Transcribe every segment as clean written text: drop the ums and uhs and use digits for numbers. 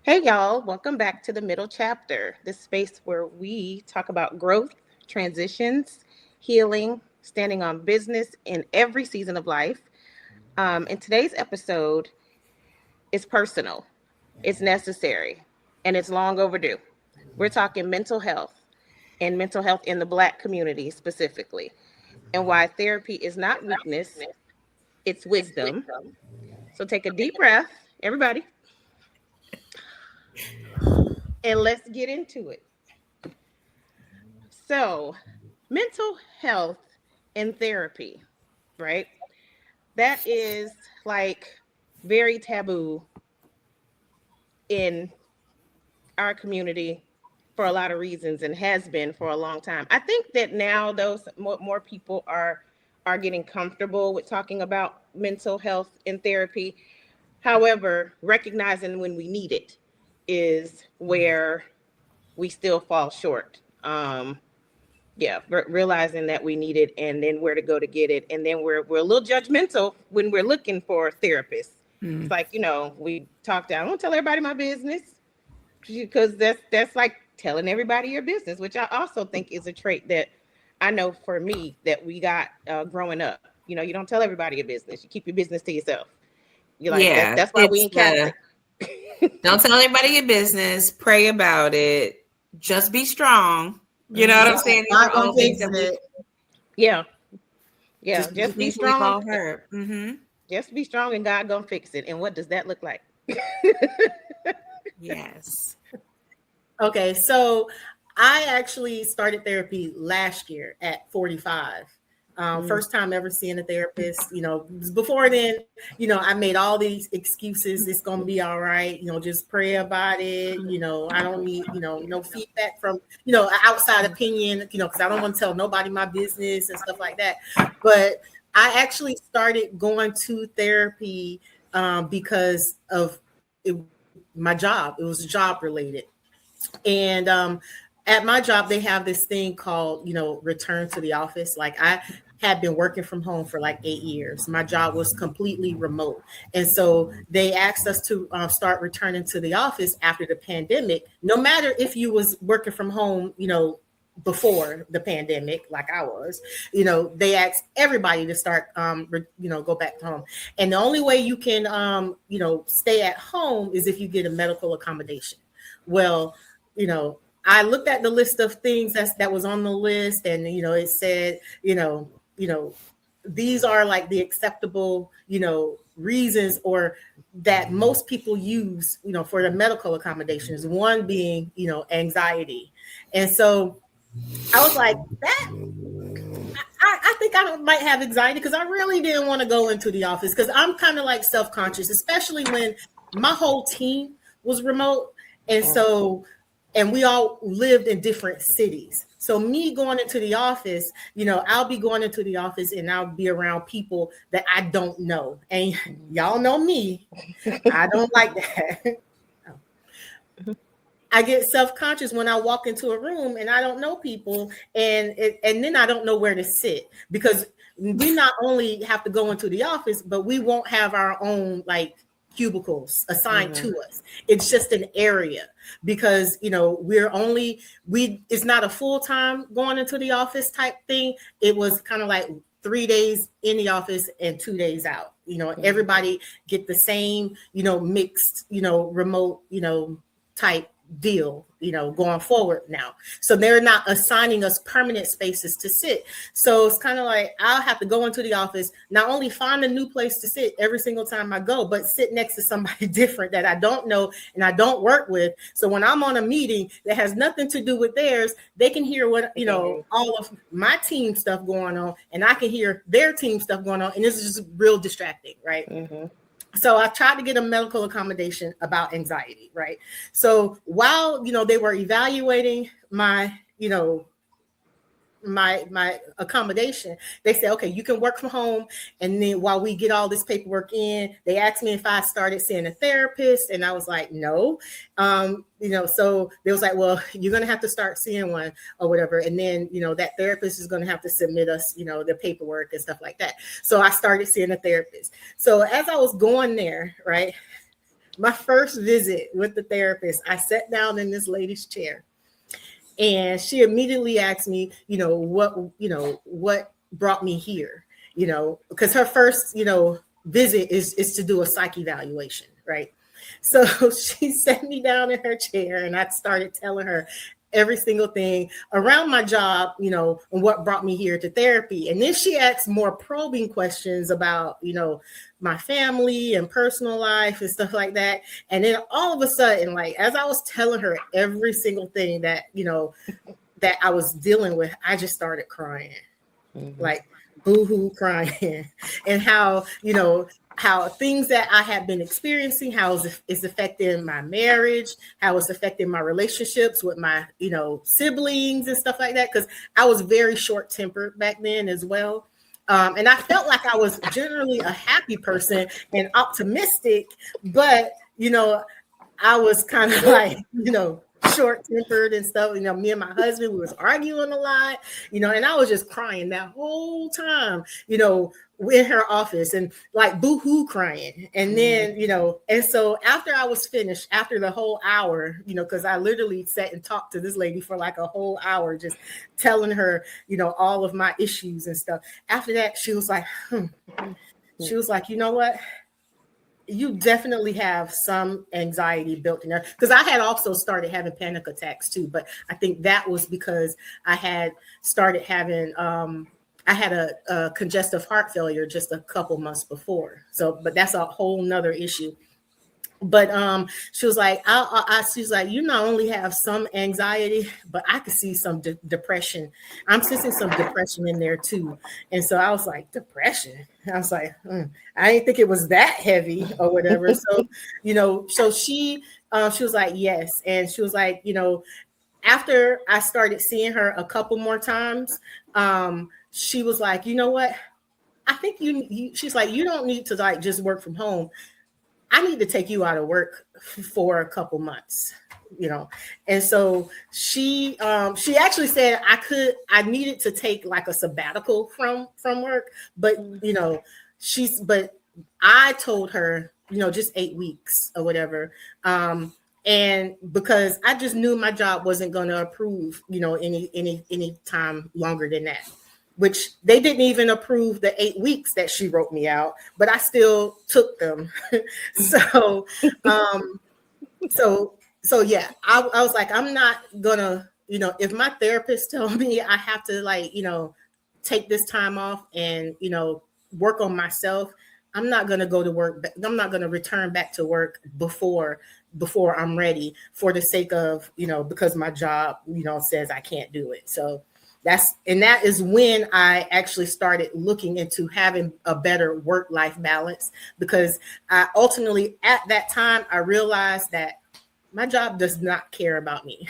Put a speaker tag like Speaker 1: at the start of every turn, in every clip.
Speaker 1: Hey, y'all, welcome back to the middle chapter, this space where we talk about growth, transitions, healing, standing on business in every season of life. And today's episode is personal, it's necessary, and it's long overdue. We're talking mental health and mental health in the Black community specifically, and why therapy is not weakness, it's wisdom. So take a deep breath, everybody, and let's get into it. So, mental health and therapy, right? That is like very taboo in our community for a lot of reasons and has been for a long time. I think that now those more people are getting comfortable with talking about mental health and therapy. However, recognizing when we need it is where we still fall short. Yeah, realizing that we need it and then where to go to get it, and then we're a little judgmental when we're looking for therapists. It's like, we talk down. I don't tell everybody my business because that's like telling everybody your business, which I also think is a trait that I know for me that we got growing up. You don't tell everybody your business. You keep your business to yourself. You're like
Speaker 2: Yeah,
Speaker 1: that's why we
Speaker 2: it's
Speaker 1: ain't Catholic.
Speaker 2: don't tell anybody your business. Pray about it. Just be strong. You know what
Speaker 1: Hmm.
Speaker 2: I'm saying? These
Speaker 3: Not
Speaker 2: are
Speaker 3: gonna
Speaker 2: all things
Speaker 3: fix
Speaker 2: that we
Speaker 3: it.
Speaker 1: Yeah, yeah.
Speaker 2: just
Speaker 1: Just be
Speaker 2: things that we've
Speaker 1: strong.
Speaker 2: all heard.
Speaker 1: Just be strong, and God gonna fix it. And what does that look like?
Speaker 2: Yes.
Speaker 3: Okay, so I actually started therapy last year at 45.
Speaker 1: Mm.
Speaker 3: First time ever seeing a therapist. Before then, I made all these excuses. It's gonna be all right. Just pray about it. I don't need, no feedback from, outside opinion. Because I don't want to tell nobody my business and stuff like that. But I actually started going to therapy because of it, my job. It was job related. And at my job, they have this thing called, return to the office. Like I had been working from home for like 8 years. My job was completely remote. And so they asked us to start returning to the office after the pandemic, no matter if you was working from home, before the pandemic, like I was, they asked everybody to start, go back to home. And the only way you can, stay at home is if you get a medical accommodation. Well, I looked at the list of things that was on the list, and it said, these are like the acceptable, reasons or that most people use, for the medical accommodations. One being, anxiety, and so I was like, that I think I might have anxiety because I really didn't want to go into the office because I'm kind of like self-conscious, especially when my whole team was remote. And so, and we all lived in different cities. So me going into the office, I'll be going into the office and I'll be around people that I don't know. And y'all know me. I don't like that. I get self-conscious when I walk into a room and I don't know people, and then I don't know where to sit because we not only have to go into the office, but we won't have our own like cubicles assigned to us. It's just an area because we it's not a full-time going into the office type thing. It was kind of like 3 days in the office and 2 days out. Everybody get the same, mixed, remote, type deal, going forward now. So they're not assigning us permanent spaces to sit. So it's kind of like I'll have to go into the office, not only find a new place to sit every single time I go, but sit next to somebody different that I don't know and I don't work with. So when I'm on a meeting that has nothing to do with theirs, they can hear what, all of my team stuff going on, and I can hear their team stuff going on. And this is just real distracting, right?
Speaker 1: Mm-hmm.
Speaker 3: So I tried to get a medical accommodation about anxiety, right? So while, they were evaluating my, my accommodation, they said, okay, you can work from home. And then while we get all this paperwork in, they asked me if I started seeing a therapist. And I was like, no. So they was like, well, you're going to have to start seeing one or whatever. And then, that therapist is going to have to submit us, the paperwork and stuff like that. So I started seeing a therapist. So as I was going there, right, my first visit with the therapist, I sat down in this lady's chair, and she immediately asked me, what brought me here, because her first, visit is to do a psych evaluation, right? So she sat me down in her chair, and I started telling her every single thing around my job, and what brought me here to therapy. And then she asked more probing questions about, my family and personal life and stuff like that. And then all of a sudden, like, as I was telling her every single thing that, that I was dealing with, I just started crying, like boohoo crying, and how things that I had been experiencing, how it's affecting my marriage, how it's affecting my relationships with my, siblings and stuff like that. Because I was very short tempered back then as well. And I felt like I was generally a happy person and optimistic, but, I was kind of like, short tempered and stuff. Me and my husband, we was arguing a lot, and I was just crying that whole time, in her office, and like boo-hoo crying. And then, and so after I was finished, after the whole hour, because I literally sat and talked to this lady for like a whole hour, just telling her, all of my issues and stuff. After that, she was like, she was like, you know what? You definitely have some anxiety built in there, because I had also started having panic attacks too, but I think that was because I had started having I had a congestive heart failure just a couple months before. So, but that's a whole nother issue. But she was like, she was like, you not only have some anxiety, but I could see some depression. I'm sensing some depression in there too. And so I was like, depression. I was like, I didn't think it was that heavy or whatever. So, so she was like, yes. And she was like, after I started seeing her a couple more times, she was like, you know what? I think she's like, you don't need to like just work from home. I need to take you out of work for a couple months, And so she actually said I needed to take like a sabbatical from work, but but I told her, just 8 weeks or whatever. And because I just knew my job wasn't going to approve, any time longer than that, which they didn't even approve the 8 weeks that she wrote me out, but I still took them. So, so yeah, I was like, I'm not gonna, if my therapist told me I have to like, take this time off and, work on myself, I'm not gonna go to work. I'm not gonna return back to work before I'm ready, for the sake of, because my job, says I can't do it. So that is when I actually started looking into having a better work-life balance, because I ultimately at that time I realized that my job does not care about me.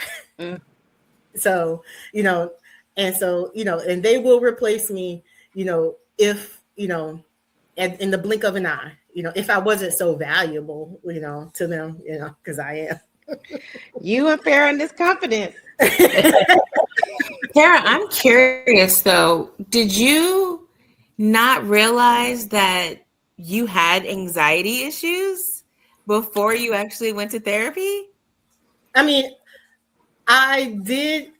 Speaker 3: So, and they will replace me, if, in the blink of an eye, if I wasn't so valuable, to them, because I am.
Speaker 1: You and Farrah in this confidence.
Speaker 2: Sarah, I'm curious though. Did you not realize that you had anxiety issues before you actually went to therapy?
Speaker 3: I mean, I did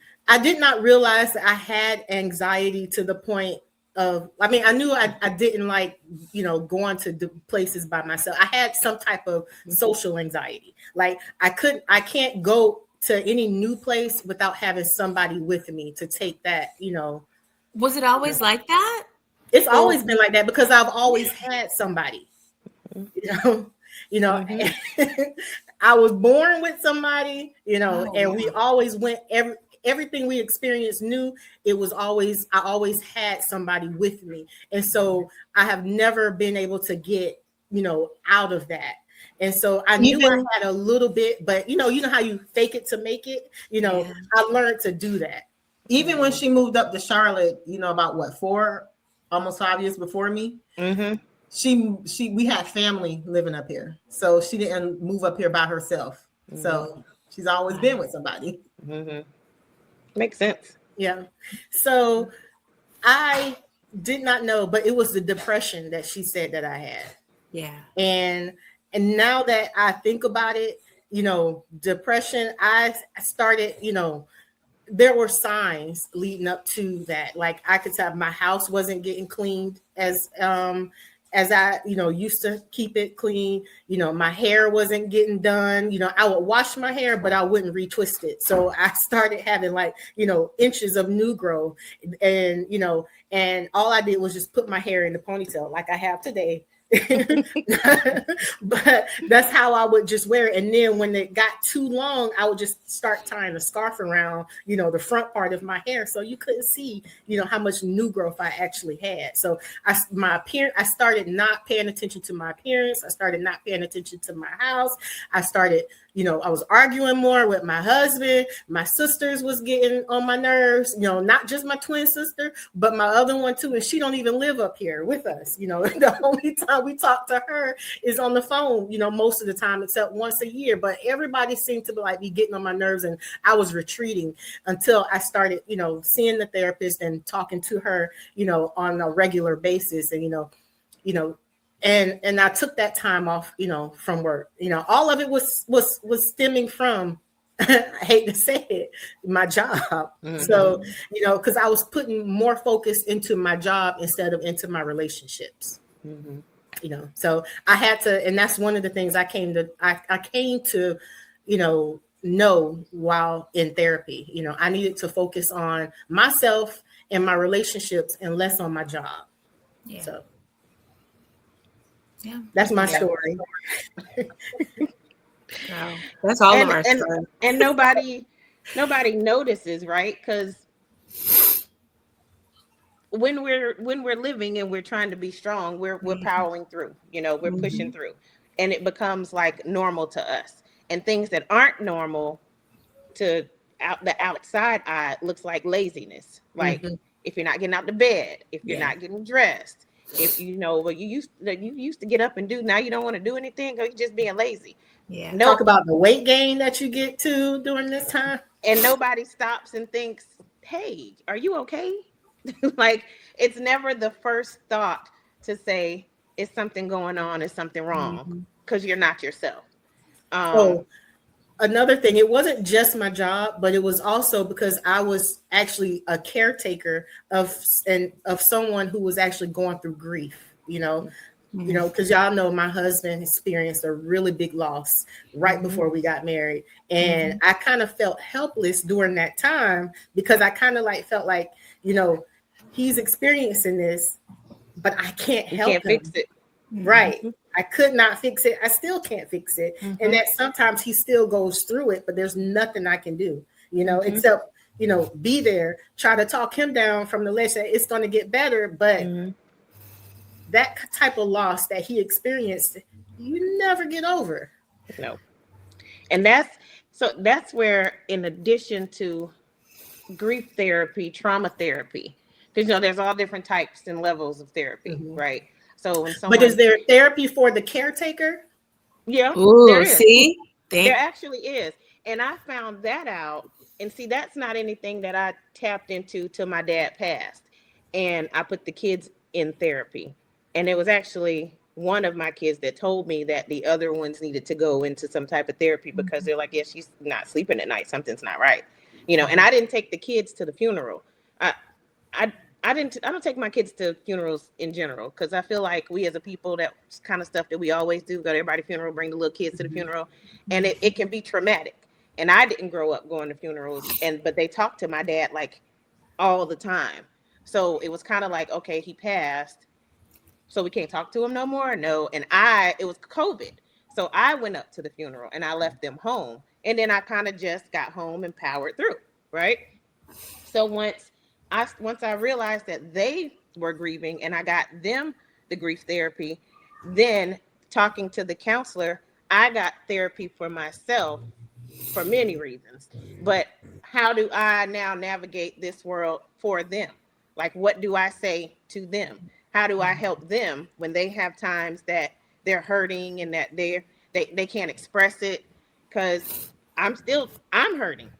Speaker 3: not realize that I had anxiety to the point of, I mean, I knew I didn't like, going to places by myself. I had some type of social anxiety. Like I can't go to any new place without having somebody with me to take that,
Speaker 2: Was it always like that?
Speaker 3: It's always been like that, because I've always had somebody, I was born with somebody, and we always went everything we experienced new. I always had somebody with me. And so I have never been able to get, out of that. And so I knew I had a little bit, but you know how you fake it to make it, I learned to do that.
Speaker 4: Even when she moved up to Charlotte, about almost 5 years before me, we had family living up here. So she didn't move up here by herself. So she's always been with somebody.
Speaker 1: Makes sense.
Speaker 3: Yeah. So I did not know, but it was the depression that she said that I had.
Speaker 2: Yeah.
Speaker 3: And And now that I think about it, depression, I started, there were signs leading up to that. Like I could tell my house wasn't getting cleaned as I, used to keep it clean. My hair wasn't getting done. I would wash my hair, but I wouldn't retwist it. So I started having like, inches of new growth. And, and all I did was just put my hair in the ponytail like I have today. But that's how I would just wear it. And then when it got too long, I would just start tying a scarf around, the front part of my hair. So you couldn't see, how much new growth I actually had. So I started not paying attention to my appearance. I started not paying attention to my house. I started, I was arguing more with my husband. My sisters was getting on my nerves, not just my twin sister, but my other one too. And she don't even live up here with us. The only time we talk to her is on the phone, most of the time, except once a year. But everybody seemed to be getting on my nerves, and I was retreating until I started, seeing the therapist and talking to her, on a regular basis. And, and I took that time off, from work. All of it was stemming from I hate to say it, my job. Mm-hmm. So, because I was putting more focus into my job instead of into my relationships. Mm-hmm. So I had to, and that's one of the things I came to, know while in therapy. I needed to focus on myself and my relationships and less on my job. Yeah. So yeah, that's my story.
Speaker 2: Wow. That's all of our
Speaker 1: story. And nobody notices, right? Because when we're living and we're trying to be strong, we're powering through, we're pushing through, and it becomes like normal to us. And things that aren't normal to the outside eye looks like laziness. Like if you're not getting out of bed, if you're not getting dressed, if what you used to get up and do, now you don't want to do anything because you're just being lazy.
Speaker 3: Yeah. Nope. Talk about the weight gain that you get to during this time.
Speaker 1: And nobody stops and thinks, hey, are you okay? Like, it's never the first thought to say, is something going on? Is something wrong? Because you're not yourself.
Speaker 3: Another thing, it wasn't just my job, but it was also because I was actually a caretaker of someone who was actually going through grief, because y'all know my husband experienced a really big loss right before we got married. And I kind of felt helpless during that time because I kind of felt like, he's experiencing this, but I can't help him. Fix it. Right. I could not fix it. I still can't fix it. And that sometimes he still goes through it, but there's nothing I can do, except, be there, try to talk him down from the ledge that it's going to get better. But that type of loss that he experienced, you never get over.
Speaker 1: No. And that's where, in addition to grief therapy, trauma therapy, because, there's all different types and levels of therapy, right? So when
Speaker 3: but is there therapy for the caretaker?
Speaker 1: Yeah.
Speaker 2: Ooh, there is. See?
Speaker 1: There actually is. And I found that out. And see, that's not anything that I tapped into till my dad passed. And I put the kids in therapy. And it was actually one of my kids that told me that the other ones needed to go into some type of therapy because they're like, yeah, she's not sleeping at night. Something's not right. And I didn't take the kids to the funeral. I don't take my kids to funerals in general because I feel like we as a people, that's kind of stuff that we always do. Go to everybody's funeral, bring the little kids to the funeral, and it can be traumatic. And I didn't grow up going to funerals, but they talked to my dad like all the time. So it was kind of like, okay, he passed, so we can't talk to him no more. No, and it was COVID, so I went up to the funeral and I left them home, and then I kind of just got home and powered through, right? So once I realized that they were grieving and I got them the grief therapy, then talking to the counselor, I got therapy for myself for many reasons. But how do I now navigate this world for them? Like, what do I say to them? How do I help them when they have times that they're hurting and that they can't express it? Because I'm hurting,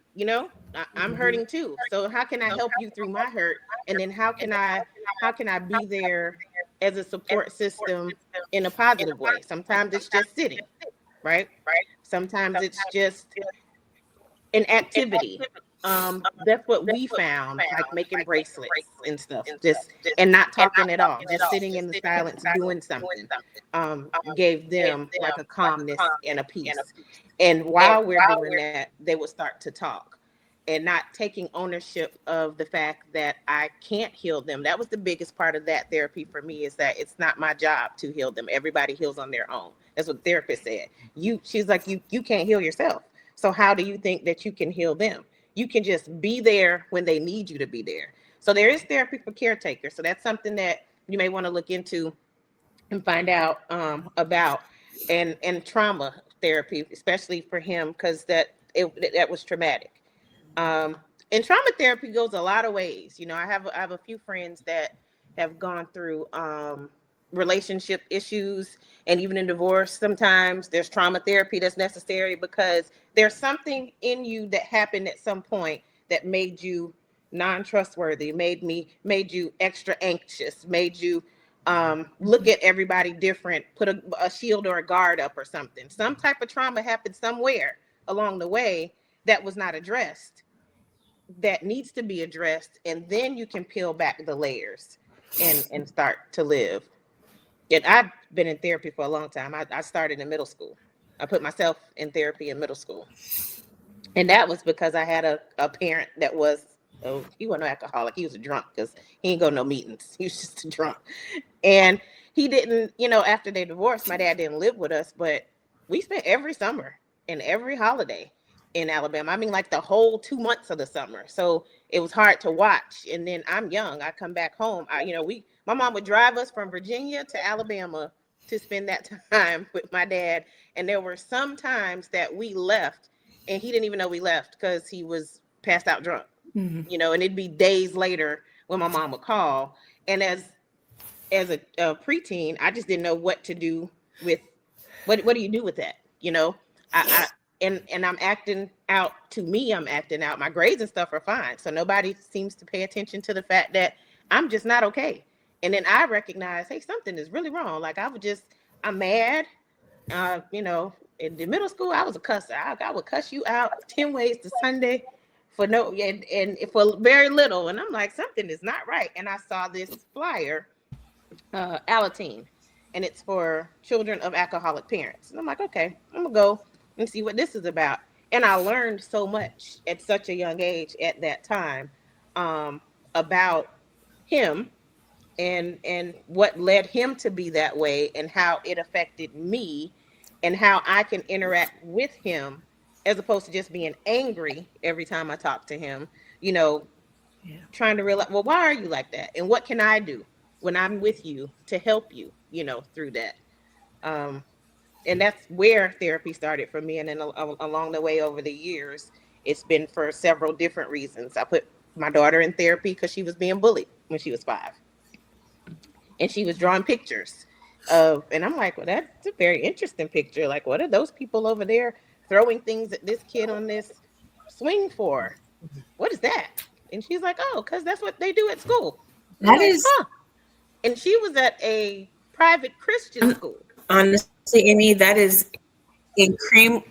Speaker 1: I'm hurting too. So how can I help you through my hurt? And then how can I be there as a support system in a positive way. Sometimes it's just sitting, right? Sometimes it's just an activity. That's what we found, like making bracelets and stuff, just and not talking at all, just sitting in the silence doing something, gave them like a calmness and a peace. And while we're doing that, they would start to talk and not taking ownership of the fact that I can't heal them. That was the biggest part of that therapy for me, is that it's not my job to heal them. Everybody heals on their own. That's what the therapist said. She's like, you can't heal yourself. So how do you think that you can heal them? You can just be there when they need you to be there. So there is therapy for caretakers. So that's something that you may want to look into and find out about, and trauma therapy, especially for him, because that was traumatic. Um, and trauma therapy goes a lot of ways. You know, I have a few friends that have gone through relationship issues, and even in divorce, sometimes there's trauma therapy that's necessary because there's something in you that happened at some point that made you non-trustworthy, made you extra anxious, made you look at everybody different, put a shield or a guard up or something. Some type of trauma happened somewhere along the way that was not addressed, that needs to be addressed, and then you can peel back the layers and start to live. And I've been in therapy for a long time. I started in middle school. I put myself in therapy in middle school, and that was because I had a parent that was, oh, he wasn't an alcoholic, he was a drunk, because he ain't go to no meetings, he was just a drunk. And he didn't, after they divorced, my dad didn't live with us, but we spent every summer and every holiday in Alabama. I mean, like the whole 2 months of the summer. So it was hard to watch. And then I'm young. I come back home. My mom would drive us from Virginia to Alabama to spend that time with my dad. And there were some times that we left and he didn't even know we left because he was passed out drunk. And it'd be days later when my mom would call. And as a preteen, I just didn't know what to do with what do you do with that? I and I'm acting out. To me, I'm acting out. My grades and stuff are fine. So nobody seems to pay attention to the fact that I'm just not okay. And then I recognize, hey, something is really wrong. Like I'm mad. In the middle school, I was a cusser. I would cuss you out 10 ways to Sunday for no, and for very little. And I'm like, something is not right. And I saw this flyer, Alateen, and it's for children of alcoholic parents. And I'm like, okay, I'm gonna go and see what this is about. And I learned so much at such a young age at that time, about him and what led him to be that way, and how it affected me, and how I can interact with him as opposed to just being angry every time I talk to him, trying to realize, well, why are you like that? And what can I do when I'm with you to help you, through that? And that's where therapy started for me. And then along the way over the years, it's been for several different reasons. I put my daughter in therapy because she was being bullied when she was 5. And she was drawing pictures and I'm like, well, that's a very interesting picture. Like, what are those people over there throwing things at this kid on this swing for? What is that? And she's like, oh, because that's what they do at school.
Speaker 2: That is,
Speaker 1: huh. And she was at a private Christian school.
Speaker 2: Honestly, Amy, that is extremely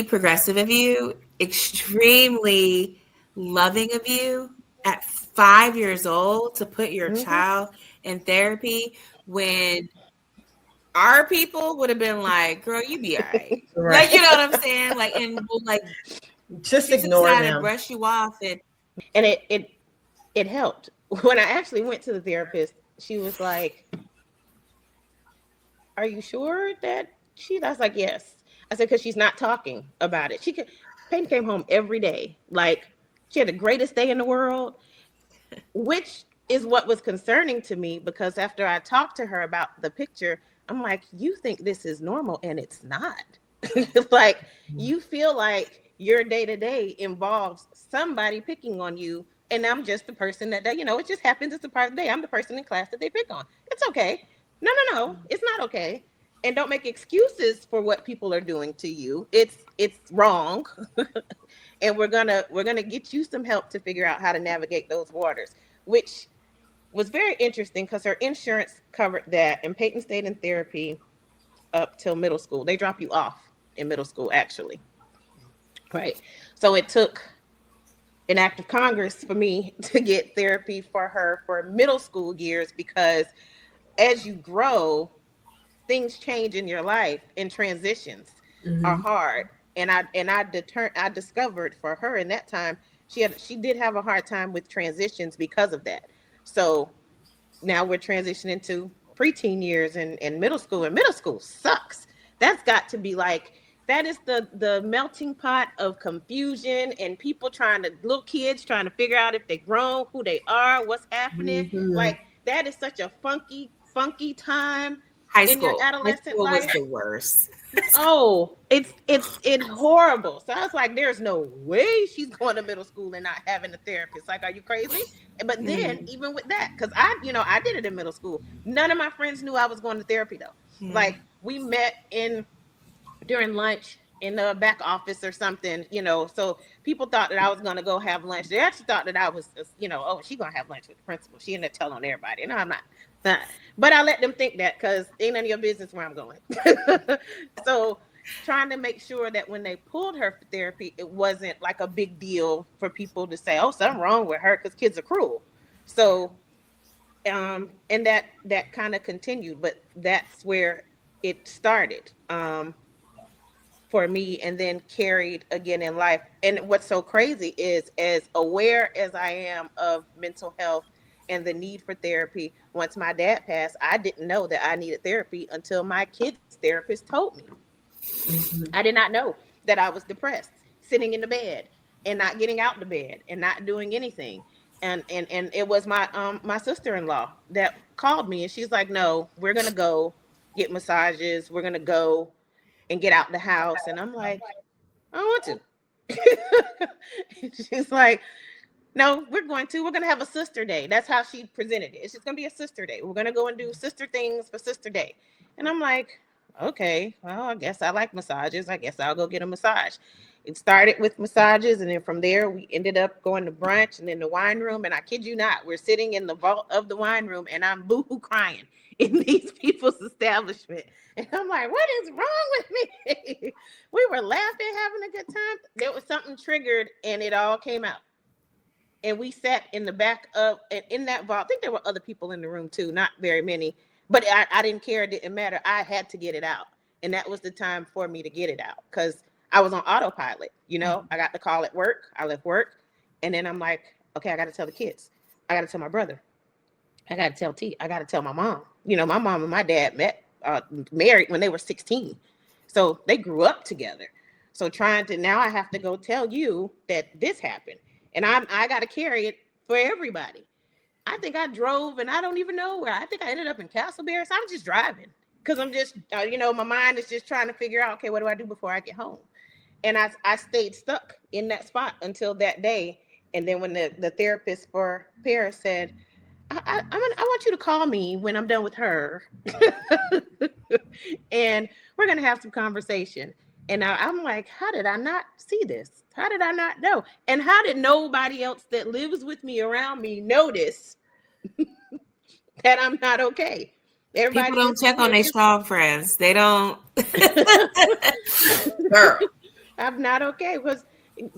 Speaker 2: progressive of you, extremely loving of you at 5 years old to put your child in therapy, when our people would have been like, girl, you be all right. Like, you know what I'm saying? Like, and like,
Speaker 4: just ignore them
Speaker 2: and brush you off.
Speaker 1: And it helped. When I actually went to the therapist, she was like, are you sure that I was like, yes. I said, because she's not talking about it. Peyton came home every day. Like, she had the greatest day in the world, which is what was concerning to me, because after I talked to her about the picture, I'm like, you think this is normal, and it's not. Like, you feel like your day-to-day involves somebody picking on you, and I'm just the person that, it just happens. It's a part of the day. I'm the person in class that they pick on. It's okay. No, it's not okay. And don't make excuses for what people are doing to you. It's wrong. And we're gonna get you some help to figure out how to navigate those waters, which was very interesting because her insurance covered that, and Peyton stayed in therapy up till middle school. They drop you off in middle school, actually. Right. So it took an act of Congress for me to get therapy for her for middle school years, because as you grow, things change in your life, and transitions are hard. And I discovered for her in that time, she did have a hard time with transitions because of that. So now we're transitioning to preteen years and middle school, and middle school sucks. That's got to be like, that is the melting pot of confusion, and people trying to, little kids trying to figure out if they grown, who they are, what's happening. Like, that is such a funky time
Speaker 2: High
Speaker 1: in your
Speaker 2: school. High
Speaker 1: adolescent
Speaker 2: school was
Speaker 1: life.
Speaker 2: the worst.
Speaker 1: Oh, it's horrible. So I was like, there's no way she's going to middle school and not having a therapist. Like, are you crazy? But then even with that, because I did it in middle school. None of my friends knew I was going to therapy though. Like, we met during lunch in the back office or something, so people thought that I was going to go have lunch. They actually thought that I was, oh, she's going to have lunch with the principal. She ended up telling on everybody. No, I'm not. But I let them think that, because ain't none of your business where I'm going. So trying to make sure that when they pulled her for therapy, it wasn't like a big deal for people to say, oh, something wrong with her, because kids are cruel. So and that kind of continued, but that's where it started for me, and then carried again in life. And what's so crazy is, as aware as I am of mental health and the need for therapy, once my dad passed, I didn't know that I needed therapy until my kids' therapist told me. I did not know that I was depressed, sitting in the bed and not getting out the bed and not doing anything. And it was my sister-in-law that called me, and she's like, no, we're gonna go get massages, we're gonna go and get out the house. And I'm like, I don't want to. She's like, no, we're going to have a sister day. That's how she presented it. It's just going to be a sister day. We're going to go and do sister things for sister day. And I'm like, okay, well, I guess I like massages. I guess I'll go get a massage. It started with massages, and then from there we ended up going to brunch and then the wine room. And I kid you not, we're sitting in the vault of the wine room, and I'm boohoo crying in these people's establishment. And I'm like, what is wrong with me? We were laughing, having a good time. There was something triggered, and it all came out. And we sat in the back of, in that vault. I think there were other people in the room too, not very many, but I didn't care. It didn't matter. I had to get it out. And that was the time for me to get it out, because I was on autopilot. I got the call at work. I left work. And then I'm like, okay, I got to tell the kids. I got to tell my brother. I got to tell T. I got to tell my mom. My mom and my dad married when they were 16. So they grew up together. So now I have to go tell you that this happened. And I got to carry it for everybody. I think I drove, and I don't even know where. I think I ended up in Castleberry. So I'm just driving, because I'm just, my mind is just trying to figure out, okay, what do I do before I get home? And I stayed stuck in that spot until that day. And then when the therapist for Paris said, I want you to call me when I'm done with her. And we're going to have some conversation. And I'm like, how did I not see this? How did I not know? And how did nobody else that lives with me around me notice that I'm not okay? Everybody
Speaker 2: People don't check on their strong friends. They don't.
Speaker 1: Girl, I'm not okay, because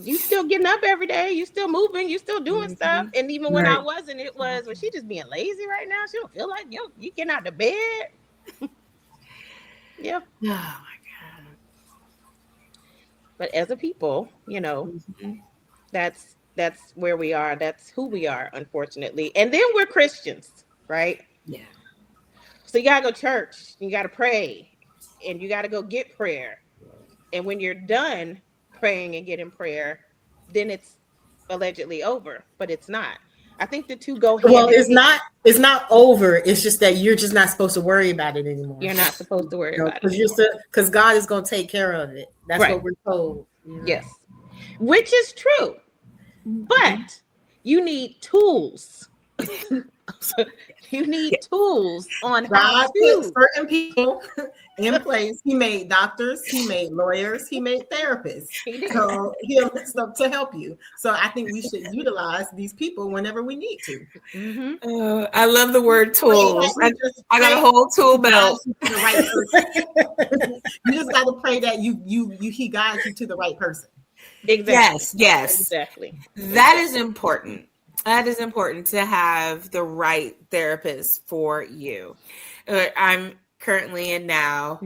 Speaker 1: you still getting up every day. You still moving. You still doing stuff. And even when I wasn't, was she just being lazy right now? She don't feel like you getting out of bed. Yeah.
Speaker 2: Oh my God.
Speaker 1: But as a people, that's where we are. That's who we are, unfortunately. And then we're Christians, right?
Speaker 2: Yeah.
Speaker 1: So you gotta go to church. You gotta pray, and you gotta go get prayer. And when you're done praying and getting prayer, then it's allegedly over, but it's not. I think the two go hand
Speaker 3: Well,
Speaker 1: in hand.
Speaker 3: it's not over. It's just that you're just not supposed to worry about it anymore.
Speaker 1: You're not supposed to worry about it.
Speaker 3: Because God is going to take care of it. That's
Speaker 1: right.
Speaker 3: what we're told.
Speaker 1: Yes, which is true. But you need tools So you need tools on how
Speaker 4: God put
Speaker 1: to.
Speaker 4: certain people in place. He made doctors, he made lawyers, he made therapists.
Speaker 1: He did.
Speaker 4: So to help you. So I think we should utilize these people whenever we need to.
Speaker 1: Mm-hmm.
Speaker 2: I love the word
Speaker 4: Pray that
Speaker 2: tools.
Speaker 4: you just
Speaker 2: I got a
Speaker 4: pray
Speaker 2: whole tool
Speaker 4: he guides
Speaker 2: belt.
Speaker 4: you to the right person. You just got to pray that he guides you to the right person.
Speaker 1: Exactly.
Speaker 2: Yes, yes.
Speaker 1: Exactly.
Speaker 2: That is important. That is important to have the right therapist for you. I'm currently in now.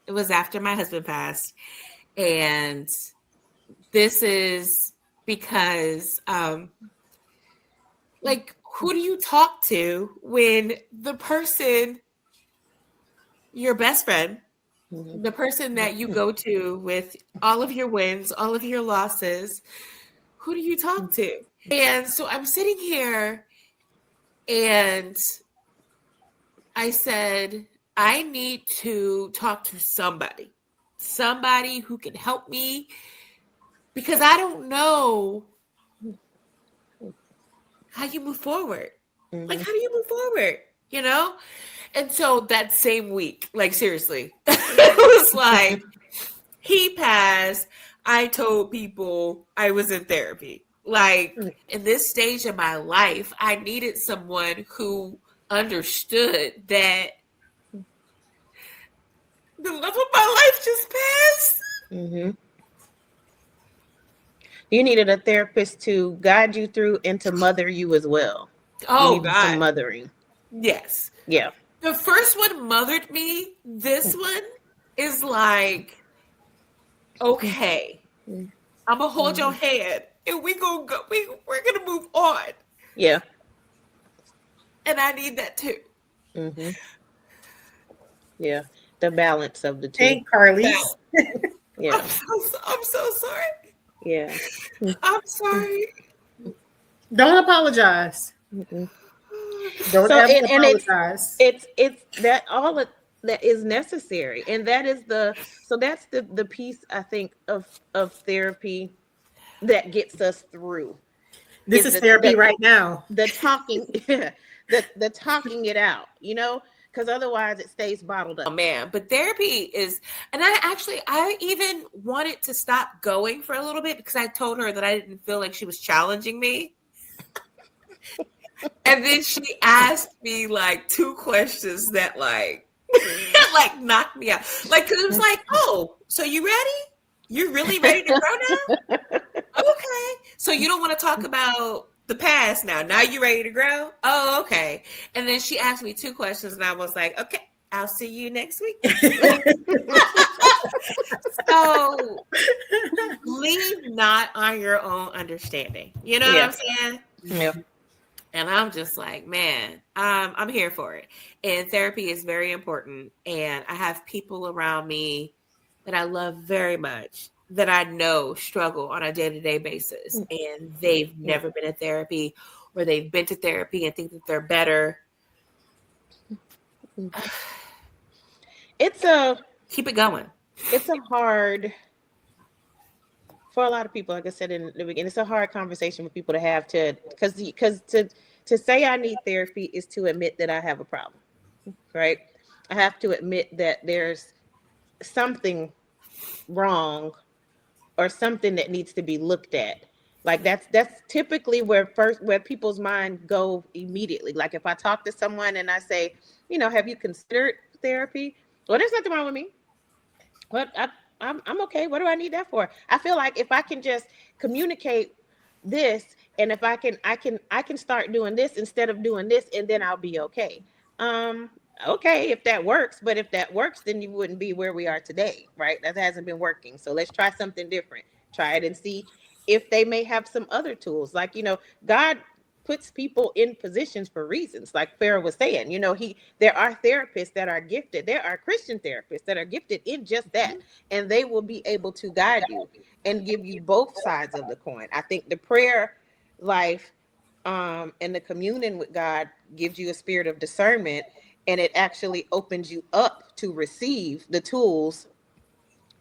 Speaker 2: It was after my husband passed, and this is because like, who do you talk to when the person, your best friend, the person that you go to with all of your wins, all of your losses, who do you talk to? And so I'm sitting here and I said, I need to talk to somebody who can help me, because I don't know how you move forward. Like, how do you move forward? You know? And so that same week, like, seriously, it was like, he passed. I told people I was in therapy. Like, in this stage of my life, I needed someone who understood that the love of my life just passed.
Speaker 1: Mm-hmm. You needed a therapist to guide you through and to mother you as well. You
Speaker 2: Oh,
Speaker 1: needed some
Speaker 2: God.
Speaker 1: mothering.
Speaker 2: Yes.
Speaker 1: Yeah.
Speaker 2: The first one mothered me. This one is like, okay, I'm going to hold your hand and we're going to move on.
Speaker 1: Yeah.
Speaker 2: And I need that too.
Speaker 1: Mm-hmm. Yeah. The balance of the two.
Speaker 3: Hey, Carly.
Speaker 1: Yeah.
Speaker 2: I'm so sorry.
Speaker 1: Yeah.
Speaker 2: I'm sorry.
Speaker 3: Don't apologize.
Speaker 1: Mm-mm.
Speaker 3: Don't
Speaker 1: So
Speaker 3: ever
Speaker 1: and
Speaker 3: apologize.
Speaker 1: it's that all of that is necessary, and that is that's the piece I think of therapy that gets us through
Speaker 3: This
Speaker 1: is
Speaker 3: is therapy right now.
Speaker 1: the talking the talking it out, because otherwise it stays bottled
Speaker 2: Oh
Speaker 1: up.
Speaker 2: man, but therapy is, and I even wanted to stop going for a little bit because I told her that I didn't feel like she was challenging me. And then she asked me like two questions that like like knocked me out. Like, cause it was like, oh, so you ready? You're really ready to grow now? Okay. So you don't want to talk about the past now. Now you ready to grow? Oh, okay. And then she asked me two questions and I was like, okay, I'll see you next week. So lean not on your own understanding. You know what I'm saying?
Speaker 1: Yeah.
Speaker 2: And I'm just like, man, I'm here for it. And therapy is very important. And I have people around me that I love very much that I know struggle on a day-to-day basis. And they've never been in therapy, or they've been to therapy and think that they're better. Keep it going.
Speaker 1: It's a hard, for a lot of people, like I said in the beginning, it's a hard conversation for people to have because to say I need therapy is to admit that I have a problem, right? I have to admit that there's something wrong or something that needs to be looked at. Like that's typically where people's mind go immediately. Like if I talk to someone and I say, have you considered therapy? Well, there's nothing wrong with me. What I'm okay. What do I need that for? I feel like if I can just communicate this, and if I can start doing this instead of doing this, and then I'll be okay. Okay, if that works, but if that works, then you wouldn't be where we are today, right? That hasn't been working. So let's try something different. Try it and see if they may have some other tools. Like, God puts people in positions for reasons. Like Farrah was saying, there are therapists that are gifted. There are Christian therapists that are gifted in just that, and they will be able to guide you and give you both sides of the coin. I think the prayer life and the communion with God gives you a spirit of discernment, and it actually opens you up to receive the tools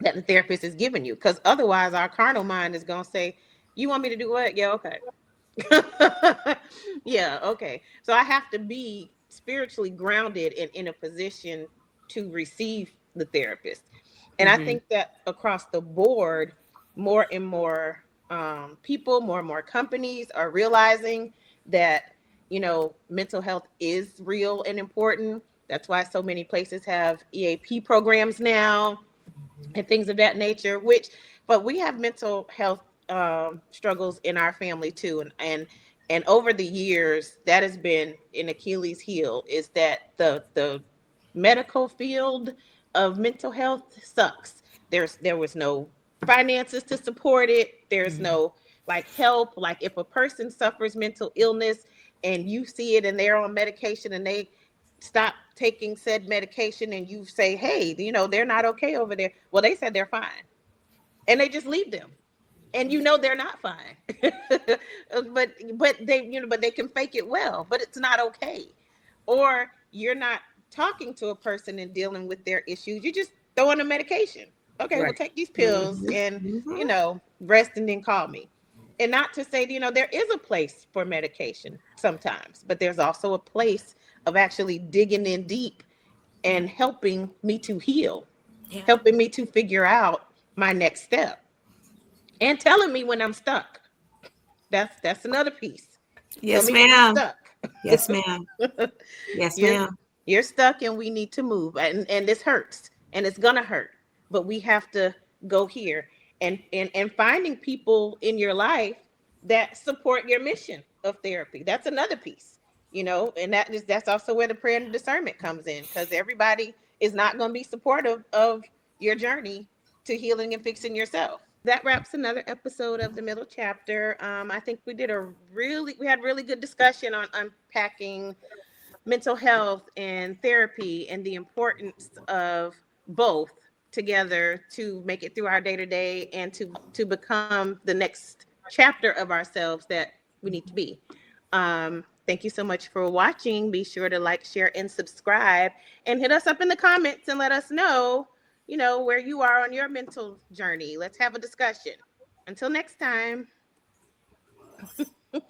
Speaker 1: that the therapist is giving you. Because otherwise, our carnal mind is going to say, "You want me to do what? Yeah, okay." Yeah, okay. So I have to be spiritually grounded and in a position to receive the therapist. And I
Speaker 2: Mm-hmm.
Speaker 1: think that across the board, more and more people, more and more companies are realizing that, mental health is real and important. That's why so many places have EAP programs now and things of that nature, but we have mental health struggles in our family too. And over the years, that has been an Achilles heel, is that the medical field of mental health sucks. There was no finances to support it. There's no like help. Like if a person suffers mental illness and you see it and they're on medication and they stop taking said medication and you say, hey, they're not okay over there. Well, they said they're fine. And they just leave them. And they're not fine. but they can fake it well, but it's not okay. Or you're not talking to a person and dealing with their issues. You just throw in a medication. Okay, well,
Speaker 3: Right.
Speaker 1: take these pills
Speaker 2: Mm-hmm.
Speaker 1: and
Speaker 2: Mm-hmm.
Speaker 1: rest and then call me. And not to say, there is a place for medication sometimes, but there's also a place of actually digging in deep and helping me to heal,
Speaker 2: Yeah.
Speaker 1: helping me to figure out my next step, and telling me when I'm stuck. That's another piece. Tell
Speaker 2: Yes,
Speaker 1: me when you're
Speaker 2: ma'am.
Speaker 1: stuck.
Speaker 2: Yes, ma'am. Yes,
Speaker 1: you're
Speaker 2: ma'am.
Speaker 1: you're stuck and we need to move. And this hurts and it's gonna hurt. But we have to go here. And finding people in your life that support your mission of therapy. That's another piece. And that's also where the prayer and discernment comes in, because everybody is not going to be supportive of your journey to healing and fixing yourself. That wraps another episode of the middle chapter. I think we had really good discussion on unpacking mental health and therapy and the importance of both together to make it through our day to day and to become the next chapter of ourselves that we need to be. Thank you so much for watching. Be sure to like, share, and subscribe, and hit us up in the comments and let us know, where you are on your mental journey. Let's have a discussion. Until next time.